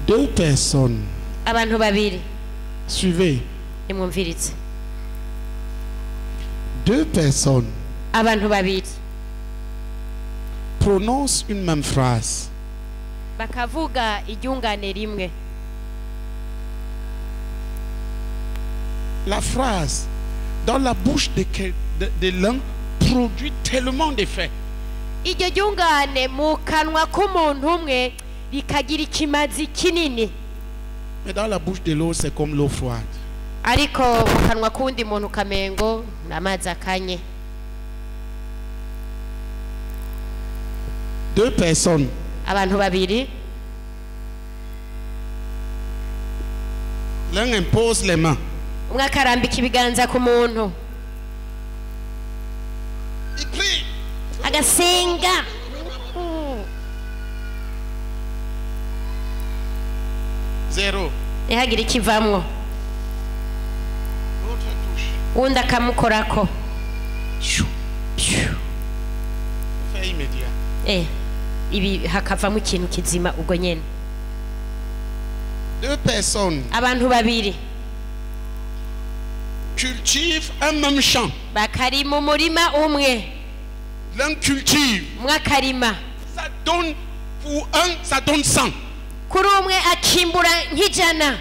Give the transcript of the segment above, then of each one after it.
Deux personnes. abantu babiri Suivez. nimwumviritse Deux personnes abantu babiri prononcent une même phrase. bakavuga iryungane rimwe. La phrase dans la bouche de l'un produit tellement d'effets. iryo ryungane mu kanwa k'umuntu umwe rikagira ikimazi kinini, Mais dans la bouche de l'autre, c'est comme l'eau froide. ariko mu kanwa k'uwundi muntu kamengo n'amazi akanye. Deux personnes. Abantu babiri L'un impose les mains. umwe akarambika ibiganza ku muntu Il prie. agasenga, Zéro. ntihagire ikivamwo. L'autre touche. uwundi akamukorako, Chou. Fait immédiat. ibi hakavamo ikintu kizima ubwo nyene. Deux personnes Abantu babiri cultivent un même champ. bakari mu murima umwe, L'un cultive. umwe akarima, Ça donne pour un, ça donne 100. kuri umwe akimbura nk'ijana,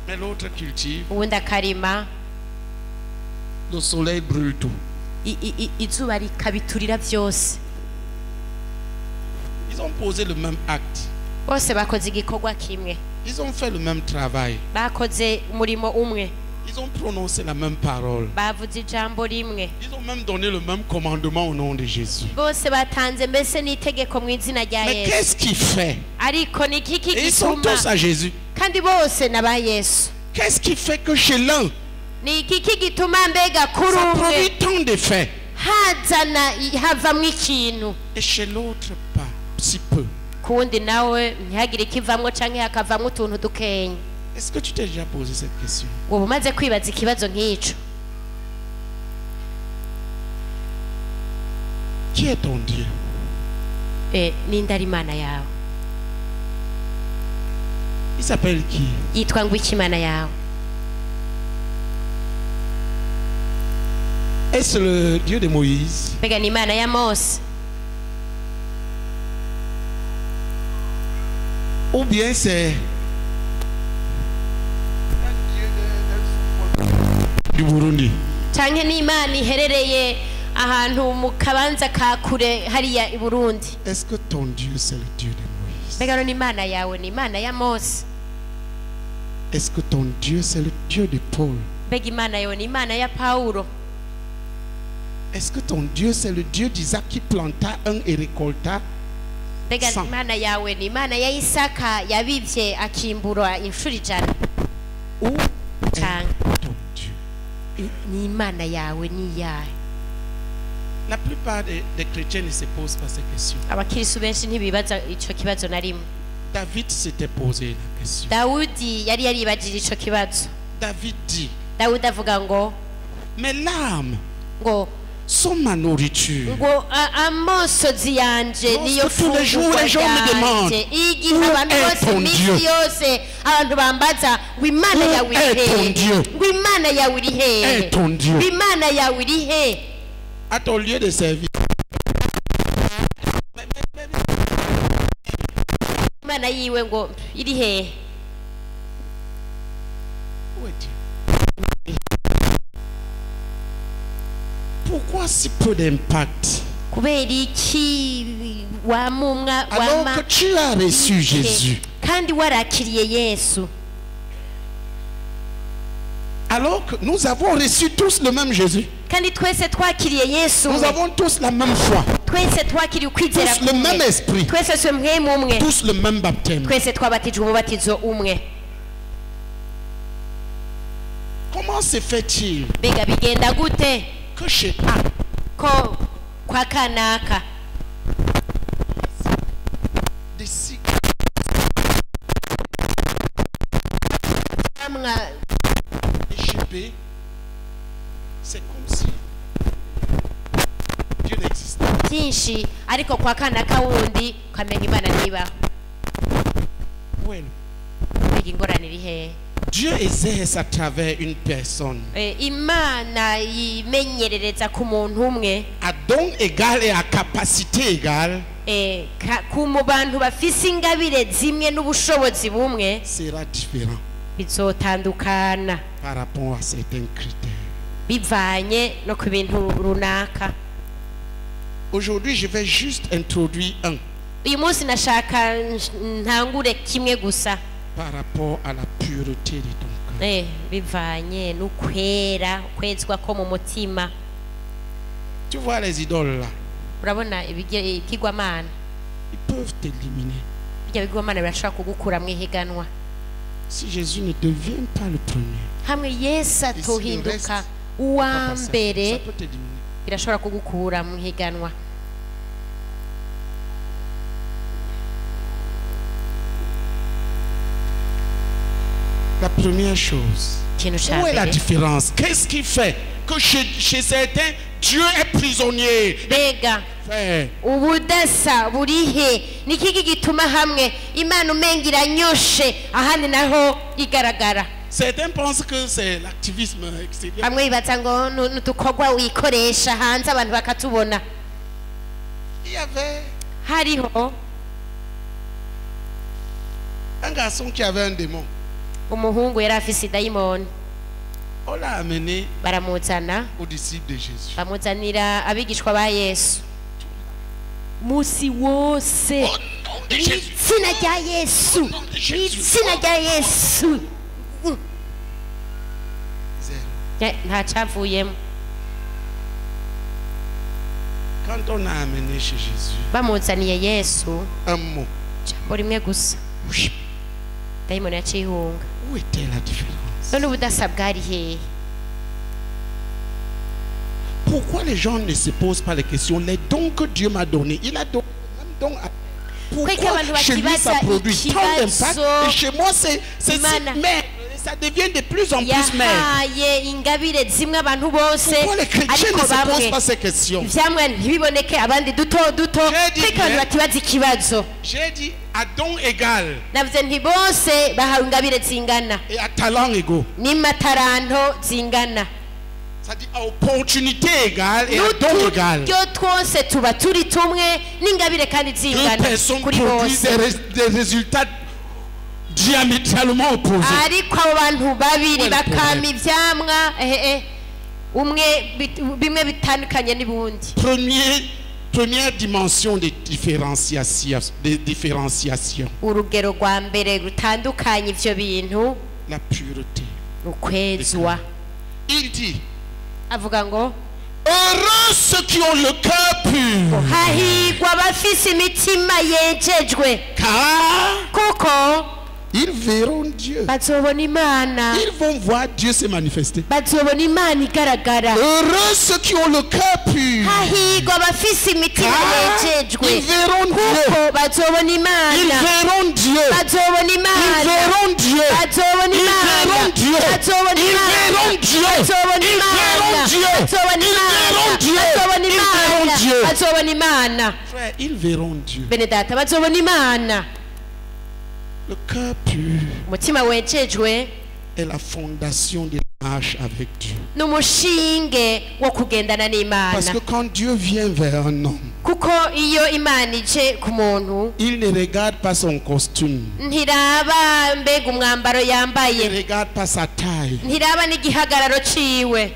Mais l'autre cultive. uwundi akarima, Le soleil brûle tout. izuba rikabiturira byose. Ils ont posé le même acte. Bose bakoze igikorwa kimwe, Ils ont fait le même travail. bakoze umurimo umwe, Ils ont prononcé la même parole. bavuze ijambo rimwe, Ils ont même donné le même commandement au nom de Jésus. bose batanze mbese n'itegeko mu izina rya Mais Yesu. qu'est-ce qu'il fait? Ariko ni iki Et ils sont gituma, tous à Jésus. kandi bose n'aba Yesu, Qu'est-ce qui fait que chez l'un, ni iki gituma mbega kuri ça umwe produit tant d'effets havamwo ikintu, et chez l'autre pas, si peu? ku wundi nawe ntihagire ikivamwo canke hakavamwo utuntu dukenya. Est-ce que tu t'es déjà posé cette question? ubu umaze kwibaza ikibazo nk'ico? Qui est ton Dieu? Ninde ari imana yawe? Il s'appelle qui? Yitwa ngo iki imana yawe? Est-ce le Dieu de Moïse? Mbega ni imana ya Mose, Ou bien c'est du Burundi? canke ni imana iherereye ahantu mu kabanza ka kure hariya i Burundi? Est-ce que ton Dieu c'est le Dieu de Moïse? Mbega ni imana yawe ni imana ya Mose? Est-ce que ton Dieu c'est le Dieu de Paul? Mbega imana yawe ni imana ya Paulo? Est-ce que ton Dieu c'est le Dieu d'Isaac qui planta un et récolta? Mbega imana yawe ni imana ya Isaka yabivye akimbura inshuro ijana? Où est Canke ton Dieu? ni imana yawe ni iyahe? La plupart des chrétiens ne se posent pas ces questions. Abakirisu benshi ntibibaza ico kibazo na rimwe. David s'était posé la question. Dawudi yari yaribajije ico kibazo. David dit, Dawudi avuga ngo mes larmes ngo sont ma nourriture. amosozi yanje niyo Lorsque tous les jours, fungurwa les gens me demandent, ryanje. Igihe où abantu est bose ton iminsi Dieu? yose abantu bambaza ngo imana Où yawe est iri ton hehe, Dieu? ngo imana yawe iri hehe, Est ton Dieu? ngo imana yawe iri hehe, À ton lieu de service. imana yiwe ngo iri hehe? Où est Dieu? Pourquoi si peu d'impact? Kubera iki wamumwa Alors que tu as reçu Jésus. kandi warakiriye Yesu? Alors que nous avons reçu tous le même Jésus. Kandi twese twakiriye Yesu, Nous avons tous la même foi. twese twakiriye ukwizera Tous le même kumwe, esprit. twese twe mwemu umwe, Tous le même baptême. twese twabatijwe umubatizo umwe. Comment se fait-il Mbega bigenda gute que chez A, ko kwa kanaka d'ici, amwa et chez B, c'est comme si Dieu n'existait pas? byinshi ariko kwa kanaka wundi ukamenya imana ntibaho? Où est mbega ingorane iri hehe? Dieu exerce à travers une personne. Imana imenyerereza ku muntu umwe À don égal et à capacité égale. ku mu bantu bafise ingabire zimwe n'ubushobozi bumwe Sera différent bizotandukana par rapport à certains critères. bivanye no ku bintu runaka. Aujourd'hui, je vais juste introduire un Uyu munsi nashaka ntangure kimwe gusa par rapport à la pureté de ton cœur. bivanye n'ukwera kwezwa ko mu mutima. Tu vois les idoles là, Urabona ikigwamana, ils peuvent t'éliminer. bijya bigwamana birashobora kugukura mu ihiganwa Si Jésus ne devient pas le premier, hamwe Yesu atohinduka uwa mbere, ça peut t'éliminer. birashobora kugukura mu ihiganwa. La première chose, Ikintu ca où est la mbere, différence? Qu'est-ce qui fait que chez certains, Dieu est prisonnier? mbega Frère, ubudasa burihe? Nikiki gituma hamwe Imana umenga iranyoshe ahandi naho igaragara? certains pensent que c'est l'activisme extérieur. Bamwe bibaza ngo n'udukorwa wikoresha hanze abantu bakatubona. Il y avait Hariho un garçon qui avait un démon. umuhungu yari afise idayimoni, On l'a amené baramuzana aux disciples de Jésus. bamuzanira abigishwa ba Yesu. Musi wose Au nom de Jésus. izina rya Yesu, Au nom de Jésus. izina rya Yesu. Zéro. Nta cavuyemo. Quand on a amené chez Jésus Bamuzaniye Yesu un mot, jambo rimwe gusa, oui, dayimoni yaciye ihunga. où était la différence? None ubudasa bwari hehe? Pourquoi les gens ne se posent pas les questions? Les dons que Dieu m'a donnés, il a donné le même don à... Pourquoi chez lui ça produit tant d'impact et chez moi c'est mais ça devient de plus en plus mère. Yahaye ingabire zimwe abantu bose, Pourquoi les chrétiens ne ariko se posent bamwe pas ces questions? ivyamwe ntibiboneke, abandi duto duto, J'ai dit ariko abantu bien. batibaza ikibazo. J'ai dit à don égal Navuze nti bose bahawe ingabire zingana et à talent égaux. n'imataranto zingana, C'est-à-dire à opportunité égale et à don égal. n'uturyo twose tuba turi tumwe n'ingabire kandi Deux zingana personnes kuri produisent bose. des résultats diamétralement opposés. Ariko abo bantu babiri Well, bakama correct. ivyamwa umwe bimwe bitandukanye n'ubundi. Première dimension de différenciation, Urugero rwa mbere rutandukanye ivyo bintu la pureté. ukwezwa. Il dit, Avuga ngo heureux ceux qui ont le cœur pur, hahigwa abafise imitima yejejwe, car kuko ils verront Dieu. bazobona Imana, Ils vont voir Dieu se manifester. bazobona Imana igaragara. Heureux ceux qui ont le cœur pur, Hahigwa abafise imitima car yejejwe, ils verront Dieu. kuko bazobona Ils Imana, verront Dieu. bazobona Ils Imana, verront Dieu. bazobona Ils Imana, verront Dieu. bazobona Ils Imana, verront Dieu. bazobona Ils Imana, verront Dieu. bazobona Ils Imana, verront Dieu. bazobona Ils Imana, verront Dieu. bazobona Imana. Frère, ils verront Dieu. Bene data, bazobona Imana. Le cœur pur Umutima wejejwe est la fondation de la marche avec Dieu. n'umushinge wo kugendana Parce n'Imana, que quand Dieu vient vers un homme, kuko iyo Imana ije ku muntu il ne regarde pas son costume, ntiraba mbega umwambaro il ne yambaye, regarde pas sa taille, ntiraba n'igihagararo ciwe,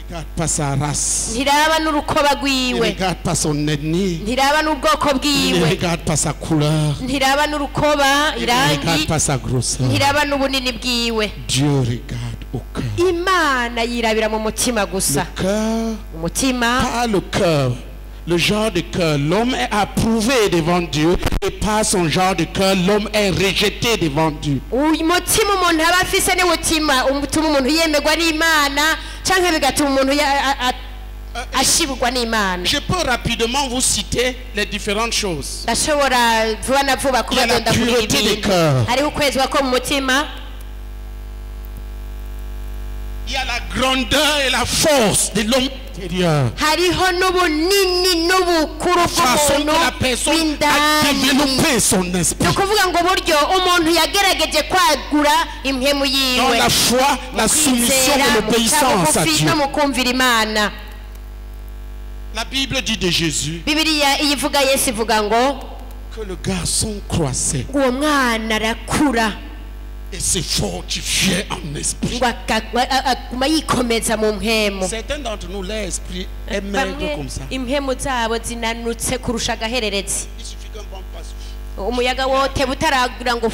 il ne regarde pas sa race, ntiraba n'urukoba il ne rwiwe, regarde pas son ethnie, ntiraba n'ubwoko il ne bwiwe, regarde pas sa couleur, ntiraba n'urukoba, il ne regarde irangi, pas sa grosseur. ntiraba n'ubunini bwiwe. Dieu regarde au cœur. Imana yirabira mu mutima Le gusa. cœur, Umutima, pas le cœur. Le genre de cœur, l'homme est approuvé devant Dieu et par son genre de cœur, l'homme est rejeté devant Dieu. umutima umuntu aba afise ni mutima umutuma umuntu yemerwa n'Imana canke bigatuma umuntu ashibugwa n'Imana. Je peux rapidement vous citer les différentes choses. Ndashobora vuba na vuba Il y a la kubagenda kuri pureté des ibi. cœurs. Hariho ukwezwa ko mu mutima, Il Il y a la grandeur et la force de l'homme intérieur. hariho n'ubunini n'ubukuru La façon que la personne a développé son esprit. ni ukuvuga ngo uburyo umuntu yagerageje kwagura impemu Dans yiwe la foi, la soumission et l'obéissance à Dieu. no mu kumvira imana. La Bible dit de Jésus bibiliya iyivuga Yesu ivuga ngo que le garçon croissait uwo mwana arakura et se fortifiait en esprit. ngo aguma yikomeza mu mpemu. Certains d'entre nous, leur esprit est maigre comme ça. impemu zabo zinanutse kurusha agahererezi. Il suffit qu'un vent passe. umuyaga wote butaragira ngo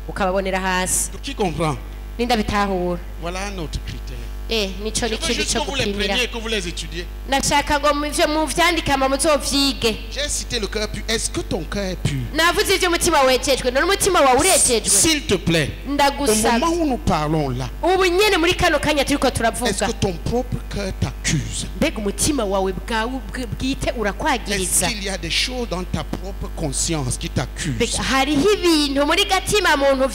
ukababonera hasi. Qui comprend? Nindabitahura. Voilà un autre critère. nico Je veux juste que vous les preniez et que vous les étudiez. nashaka ngo muvyandikama muzovyige. J'ai cité le cœur pur. Est-ce que ton cœur est pur? navuze ivyo umutima wejejwe none umutima wawe urejejwe. S'il te plaît, au moment où nous parlons là, ubu nyene muri kano kanya turiko est-ce turavuga que ton propre cœur t'accuse? mbega umutima wawe bwawe bwite Est-ce urakwagiriza? qu'il y a des choses dans ta propre conscience qui t'accusent? hariho ibintu muri gatima muntu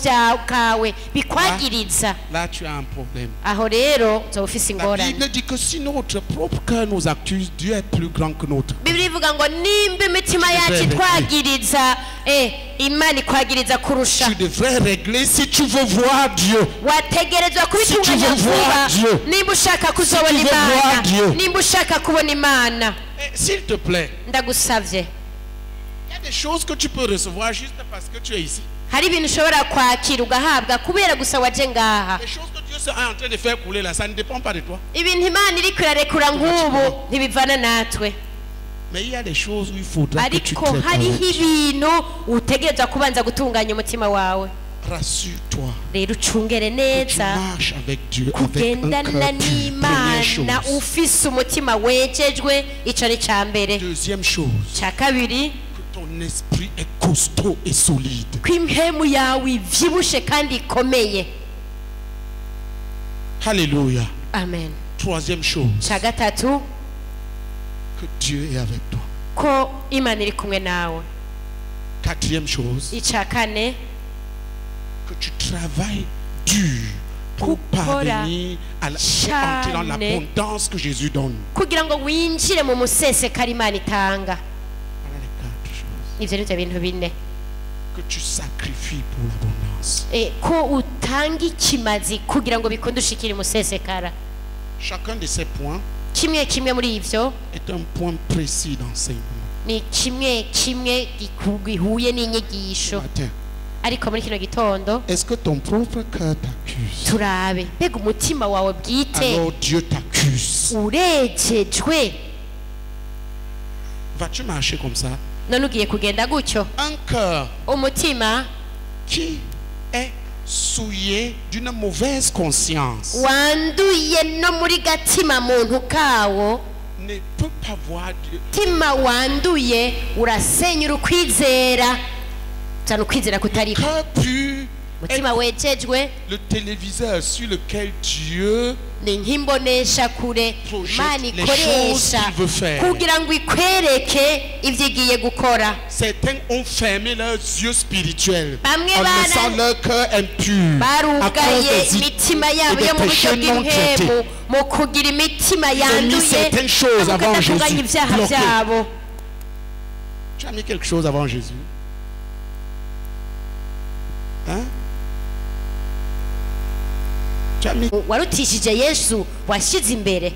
kawe bikwagiriza. Là, tu as un problème. aho rero uzoba ufise La ingorane. Bible dit que si notre propre cœur nous accuse, Dieu est plus grand que notre. bibiri ivuga ngo nimba imitima yacu itwagiriza imana ikwagiriza kurusha. Tu devrais régler si tu veux voir Dieu. wategerezwa kubitunganya vuba nimba ushaka kuzobona imana, nimba ushaka kubona imana. S'il te plaît, ndagusavye, il y a des choses que tu peux recevoir juste parce que tu es ici. hari ibintu ushobora kwakira ugahabwa kubera gusa waje ngaha. Les choses que Dieu est en train de faire couler là, ça ne dépend pas de toi. ibintu imana iriko irarekura nk'ubu ntibivana natwe, Mais il y a des choses où il faudra que tu ariko traites hariho avec. ibintu utegerezwa kubanza gutunganya umutima wawe. Rassure-toi. rero ucungere Que tu neza marches avec Dieu avec un kugendana cœur pur. Première n'imana chose. ufise umutima wejejwe. ico ni ca mbere. Deuxième chose. ca kabiri, Que ton esprit est costaud et solide. ko impemu yawe ivyibushe kandi ikomeye. Alléluia. amen. Troisième chose. ca gatatu, Que Dieu est avec toi. ko imana iri kumwe nawe. Quatrième chose. ica kane, Que tu travailles dur pour parvenir à entrer dans l'abondance que Jésus donne. kugira ngo winjire mu musesekara imana itanga. Voilà les quatre choses. ivyo nivyo bintu bine. Que tu sacrifies pour l'abondance. ko utanga ikimazi kugira ngo bikunde ushikire umusesekara. Chacun de ces points kimwe kimwe muri ivyo est un point précis d'enseignement. ni kimwe kimwe gihuye n'inyigisho. Matin. ariko muri kino gitondo Est-ce que ton propre cœur t'accuse? turabe mbega umutima wawe bwite Alors Dieu t'accuse. urejejwe. Vas-tu marcher comme ça? none ugiye kugenda gutyo? Un cœur umutima qui est souillé d'une mauvaise conscience wanduye no muri gatima muntu kawo, ne peut pas voir Dieu. mutima wanduye urasenyura ukwizera, cyane ukwizera kutariko. Cœur pur umutima wejejwe le téléviseur sur lequel Dieu ni nk'imbonesha kure imana les choses ikoresha qu'il veut faire. kugira ngo ikwereke ivyo igiye gukora. Certains ont fermé leurs yeux spirituels Bamwe en laissant leur cœur impur à cause barugaye des imitima yabo et yo des mu buryo péchés non traités. bw'impemu mu kugira imitima Ils ont mis yanduye certaines choses avant bagatunganya Jésus. ibyaha Bloqué. byabo. Tu as mis quelque chose avant Jésus? Hein? Tu as mis... warutishije yesu washyize imbere.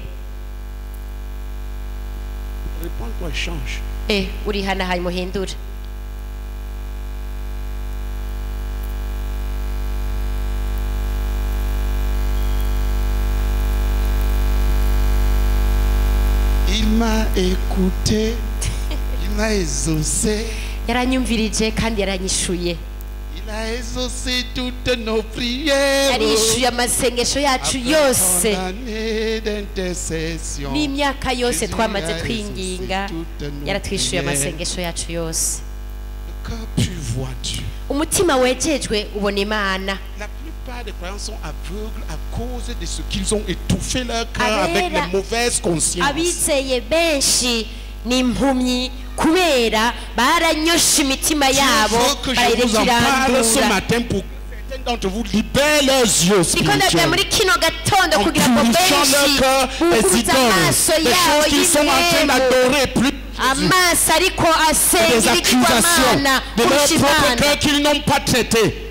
Réponds-toi et change. urihanahaye muhindure. Il m'a écouté, il m'a exaucé, yaranyumvirije kandi yaranyishuye. il a exaucé toutes nos prières. yarishuye amasengesho yacu yose Après tant d'années d'intercession, n'imyaka yose Jésus twamaze a twinginga, exaucé toutes nos yaratwishuye prières. amasengesho yacu yose. Le cœur pur voit Dieu. umutima wejejwe ubona imana. La plupart des croyants sont aveugles à cause de ce qu'ils ont étouffé leur cœur avec Abera. les mauvaises consciences. abizeye benshi ni impumyi kubera baranyosha imitima yabo Dieu veut que je vous en parle ce bayirekirandura. matin pour que certaines d'entre vous libèrent leurs yeux spirituels muri kino gatondo en kugira ngo purifiant leur cœur des idoles, des choses qu'ils sont en train d'adorer plus amaso ariko asenga des accusations de leur kurusha propre Imana cœur qu'ils n'ont pas traité.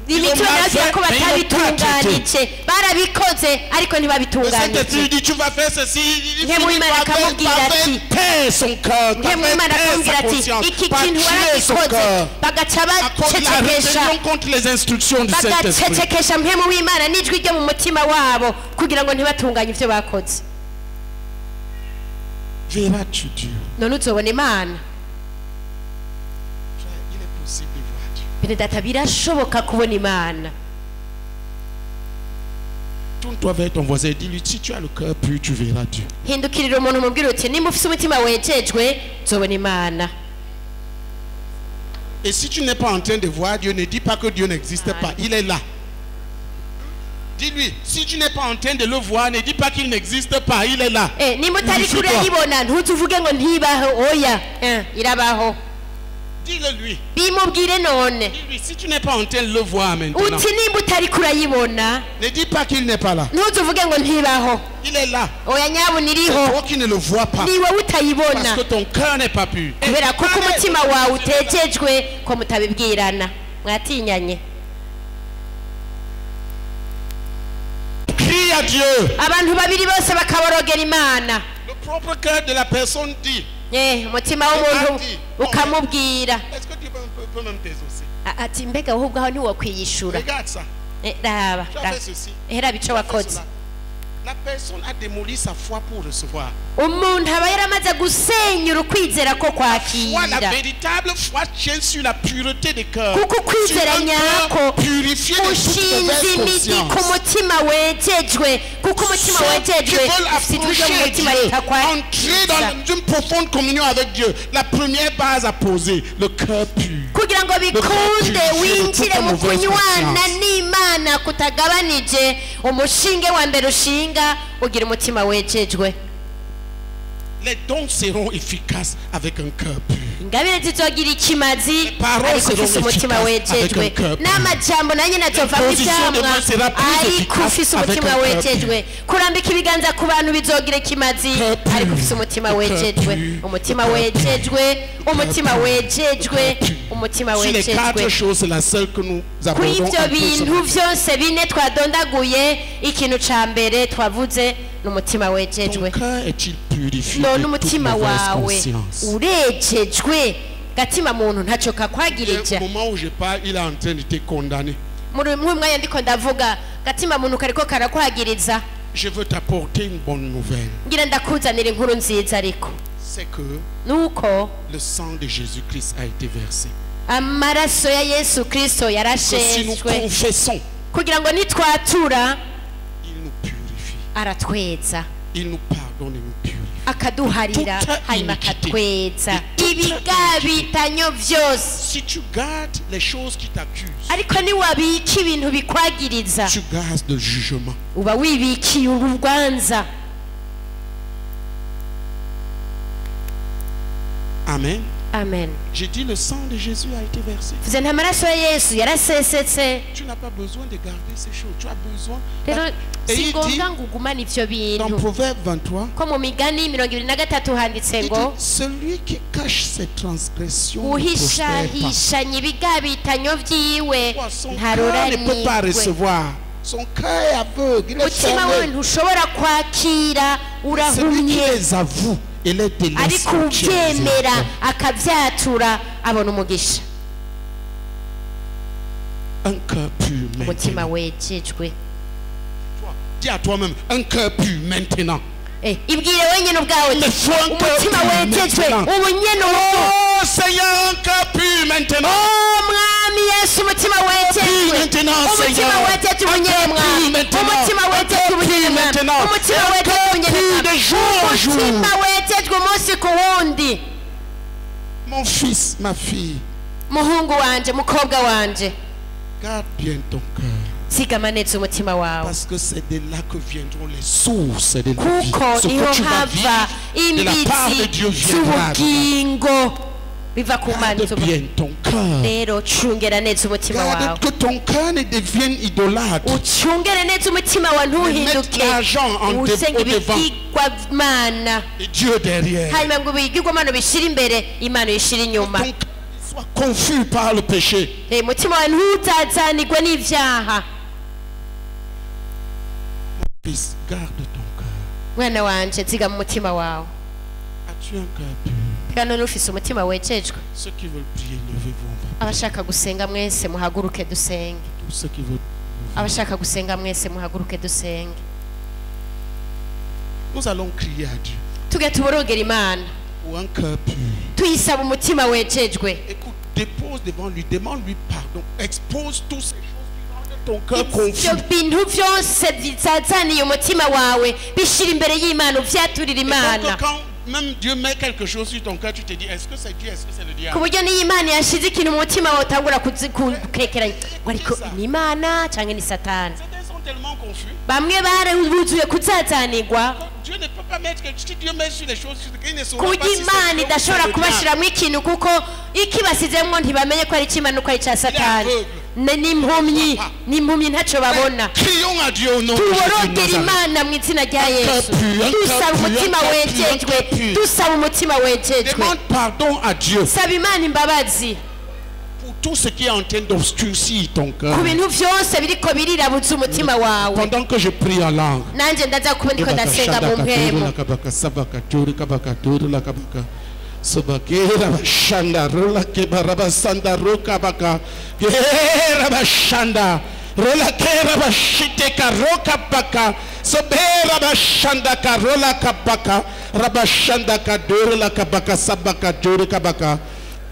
imitima yavuze ko batabitunganije barabikoze ariko Le ntibabitunganije Saint-Esprit dit tu vas faire ceci, il Nk'emu finit Imana par akamubwira ati, taire son cœur, Nk'emu Imana taire akamubwira sa ati conscience, iki par kintu tuer son waragikoze cœur. bagaca À cause de la bacecekesha rébellion contre les instructions du Saint-Esprit. bagacecekesha mpemu w'Imana n'ijwi ryo mu mutima wabo kugira ngo ntibatunganye ibyo bakoze Verras-tu Dieu? none uzobona Imana Il est possible de voir Dieu. bene data birashoboka kubona Imana Tourne-toi vers ton voisin et dis-lui, si tu as le cœur pur, tu verras Dieu. hindukirira umuntu umubwire uti nimba ufite umutima wejejwe uzobona Imana Et si tu n'es pas en train de voir Dieu, ne dis pas que Dieu n'existe pas. Il est là. Dis-lui, si tu n'es pas en train de le voir, ne dis pas qu'il n'existe pas. Il est là. nimba utari kure yibona ntutuvuge ngo ntibaho oya irabaho Dis-le lui. bimubwire none Dis-lui, si tu n'es pas en train de le voir maintenant, uti nimba utari kure yibona ne dis pas qu'il n'est pas là. ntutuvuge ngo ntibaho Il est là. oya nyabuna C'est iriho toi qui ne le vois pas. niwe utayibona Parce que ton cœur n'est pas pur. kubera kuko umutima wawe utegejwe ko mutabibwirana mwatinyanye Crie à Dieu. abantu babiri bose bakaborogera Imana Le propre cœur de la personne dit. umutima w'umuntu ukamubwira Est-ce que Dieu peut même t'exaucer? ati mbega wowe ubwaho ntiwokwiyishura Regarde ça. raba Tu as fait ceci. raba icyo Tu as fait wakoze cela. La personne a démoli sa foi pour recevoir. umuntu aba yaramaze gusenyura ukwizera ko Foi, la kwakira véritable foi tient sur la pureté des cœurs. kuko ukwizera nyako Purifié de toute ushinze mauvaise imigi ku conscience. mutima wejejwe kuko umutima Ceux qui wejejwe veulent ufite ijwi ryo mu approcher mutima Dieu, ritakwakira entrer dans une profonde communion avec Dieu, la première base à poser, le cœur pur. kugira ngo bikunde winjire mu kunywana n'Imana kutagabanije umushinge wa mbere ushinga ugira umutima wejejwe Les dons seront efficaces avec un cœur pur. ingabire zizogira ikimazi paroles ariko seront ufise umutima efficaces avec wejejwe un cœur pur. n'amajambo nayo nazovamo L'imposition de ivyamwa main sera plus ariko efficace ufise avec umutima un cœur wejejwe kurambika ibiganza ku bantu bizogira ikimazi Cœur pur. ariko ufise umutima Cœur wejejwe pur. umutima Cœur wejejwe umutima pur. wejejwe umutima Sur les quatre wejejwe choses, c'est la seule que nous kuri abordons. ivyo un peu ce bintu matin. vyose bine twadondaguye ikintu ca mbere twavuze n'umutima Ton wejejwe cœur est-il purifié none de toute umutima mauvaise wawe conscience? urejejwe gatima muntu ntacyo kakwagirije Au moment où je parle, il est en train de te condamner. muri mwanya ndiko ndavuga gatima muntu kariko karakwagiriza Je veux t'apporter une bonne nouvelle. ngira ndakuzanira inkuru nziza ariko C'est que nuko le sang de Jésus-Christ a été versé. amaraso ya Yesu Kristo Que si nous yarasheshwe confessons, kugira ngo nitwatura il nous purifie. aratweza Il nous pardonne et nous purifie. akaduharira Toute hanyuma iniquité. akatweza Toute ibigabitanyo byose Si tu gardes les choses qui t'accusent, ariko niwabika ibintu bikwagiriza tu gardes le jugement. uba wibikiye urubanza Amen. amen J'ai dit le sang de Jésus a été versé. vuze nta maraso ya Yesu yarasesetse Tu n'as pas besoin de garder ces choses. Tu as besoin. rero Et si il dit ngombwa ngo ugumane ivyo dans bintu Proverbe 23, ko mu migani 23 handitse il dit, ngo celui qui cache ses transgressions ne prospère pas. uhishahishanya ibigabitanyo vyiwe Son cœur ne peut pas ntaroranirwe recevoir. Son cœur est aveugle. Il est umutima fermé. we ntushobora kwakira Celui qui urahumye les avoue et les délaisse. ariko ubyemera akavyatura abona umugisha Un cœur pur umutima maintenant. wejejwe Dis à toi-même, un cœur pur maintenant. ibwire wenyine ubwawe Il me faut un cœur umutima pur wejejwe maintenant. ubu nyene Oh Seigneur, un cœur pur maintenant. mwami Yesu umutima wejejwe Maintenant, umutima Seigneur. wejejwe Un ubunyene cœur mwami pur maintenant. umutima wejejwe ubunyene mwami Maintenant. umutima Un wejejwe cœur ubunyene pur mwami de jour en jour. umutima wejejwe umunsi ku wundi Mon fils, ma fille, muhungu wanje mukobwa wanje garde bien ton cœur. sigama neza umutima wawe Parce que c'est de là que viendront les sources de la vie. kuko Ce niho que tu vas hava vivre de la part de imbitsi Dieu viendra. z'ubugingo biva ku Mana. Garde bien ton cœur. Rero cungera neza umutima wawe. Garde que ton cœur ne devienne idolâtre. Ucungere neza umutima wawe ntuhinduke usenga ibigirwa Mana Et Dieu derrière. hanyuma ngo ibigirwa Mana bishira imbere, Imana ishira inyuma. Ton cœur soit confus par le péché. Umutima wawe ntuzazanirwe n'ivyaha. Fils, garde ton cœur. Mwana wanje ziga mu mutima wawe. As-tu un cœur pur? Kandi ufise umutima wejejwe. Ceux qui veulent prier, levez-vous. Abashaka gusenga mwese muhaguruke dusenge. Tous ceux qui veulent. Abashaka gusenga mwese muhaguruke dusenge. Nous allons crier à Dieu. Tuge tuborogera Imana. Pour un cœur pur. Tuyisaba umutima wejejwe. Écoute, dépose devant lui, demande-lui pardon. Expose toutes ces choses qui rendent ton cœur confus. Ibyo bintu byose bizazaniye umutima wawe bishira imbere y'Imana uvyaturira Imana. Quand même Dieu met quelque chose sur ton cœur, tu te dis, est-ce que c'est Dieu, est-ce que c'est le diable? Ku buryo niyo Imana yashize ikintu mu mutima wawe utangura kukekeranya ngo ariko ni Imana canke ni Satani. Certains sont tellement confus. Bamwe barabuzuye kuzazanirwa. Dieu ne peut pas mettre quelque chose. Si Dieu met sur les choses, ils ne sauront Ku pas buryo si Imana c'est Dieu ou idashobora c'est le diable. kubashiramo ikintu kuko ikibasizemwo ntibamenye ko ari Imana uko ari ca Satani. N'impumyi ntacyo babona. Crions à Dieu au nom de tuborogera Jésus. Imana mu izina rya Yesu. Dusaba umutima wejejwe. Dusaba umutima wejejwe. Demande pardon à Dieu Saba Imana imbabazi pour tout ce qui est en train d'obscurcir ton cœur. ku bintu byose biriko birirabuza umutima wawe. Pendant que je prie en langue. Nanjye ndaza kuba ndiko ndasenga mu mpemu. Sobakera bashanda rola kebara basanda roka baka gera bashanda rola kera bashite karoka baka sobera bashanda karola kabaka rabashanda kadoro la kabaka sabaka jori kabaka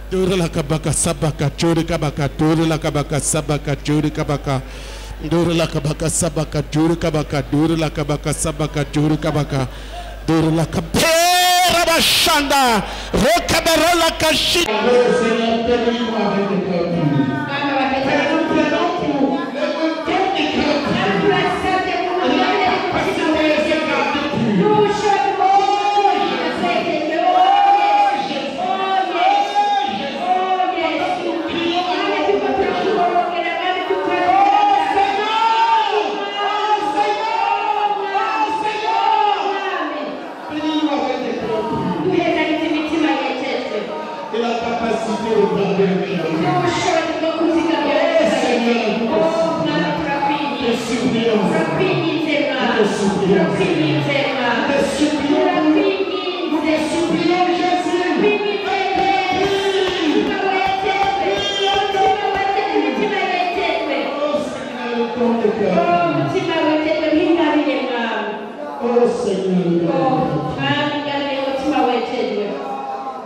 doro la kabaka sabaka jori kabaka doro la kabaka sabaka jori kabaka doro la kabaka sabaka jori kabaka doro la kabaka sabaka jori kabaka doro la kabaka Rabashanda, Rokabarola Kashi.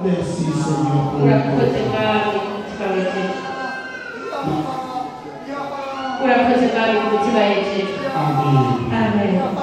Merci Seigneur. Amen.